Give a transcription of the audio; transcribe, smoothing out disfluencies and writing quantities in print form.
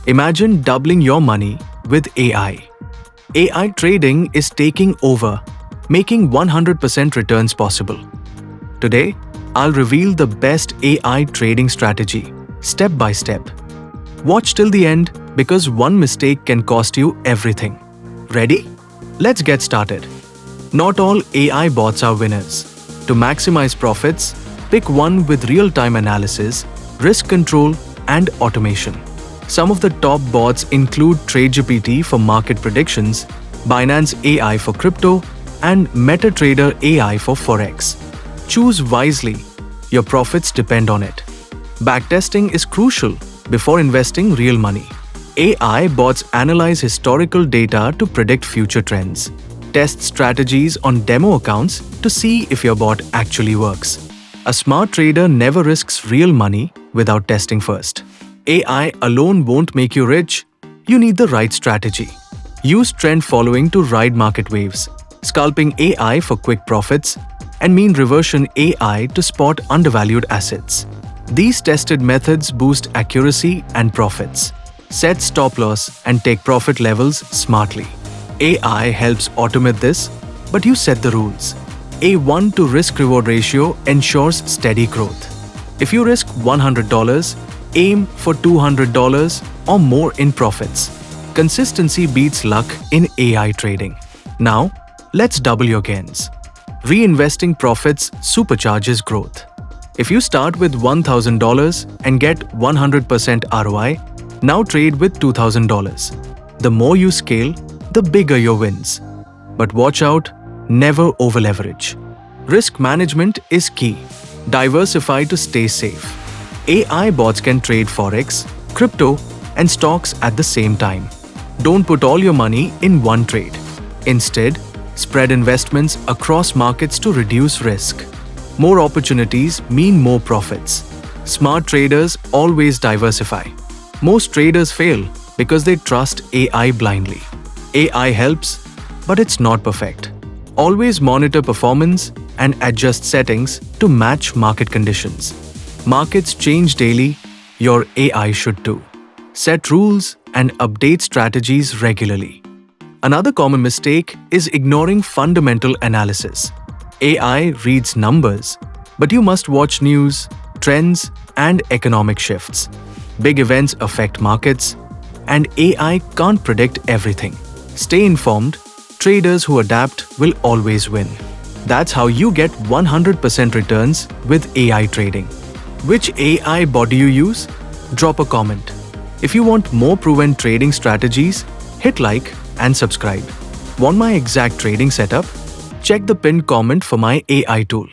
Imagine doubling your money with AI. AI trading is taking over, making 100% returns possible. Today, I'll reveal the best AI trading strategy, step by step. Watch till the end because one mistake can cost you everything. Ready? Let's get started. Not all AI bots are winners. To maximize profits, pick one with real-time analysis, risk control, and automation. Some of the top bots include TradeGPT for market predictions, Binance AI for crypto, and MetaTrader AI for forex. Choose wisely. Your profits depend on it. Backtesting is crucial before investing real money. AI bots analyze historical data to predict future trends. Test strategies on demo accounts to see if your bot actually works. A smart trader never risks real money without testing first. AI alone won't make you rich. You need the right strategy. Use trend following to ride market waves, scalping AI for quick profits, and mean reversion AI to spot undervalued assets. These tested methods boost accuracy and profits. Set stop loss and take profit levels smartly. AI helps automate this, but you set the rules. A 1 to risk-reward ratio ensures steady growth. If you risk $100, aim for $200 or more in profits. Consistency beats luck in AI trading. Now, let's double your gains. Reinvesting profits supercharges growth. If you start with $1,000 and get 100% ROI, now trade with $2,000. The more you scale, the bigger your wins. But watch out, never over-leverage. Risk management is key. Diversify to stay safe. AI bots can trade forex, crypto, and stocks at the same time. Don't put all your money in one trade. Instead, spread investments across markets to reduce risk. More opportunities mean more profits. Smart traders always diversify. Most traders fail because they trust AI blindly. AI helps, but it's not perfect. Always monitor performance and adjust settings to match market conditions. Markets change daily, your AI should too. Set rules and update strategies regularly. Another common mistake is ignoring fundamental analysis. AI reads numbers, but you must watch news, trends, and economic shifts. Big events affect markets, and AI can't predict everything. Stay informed. Traders who adapt will always win. That's how you get 100% returns with AI trading. Which AI bot do you use? Drop a comment. If you want more proven trading strategies, hit like and subscribe. Want my exact trading setup? Check the pinned comment for my AI tool.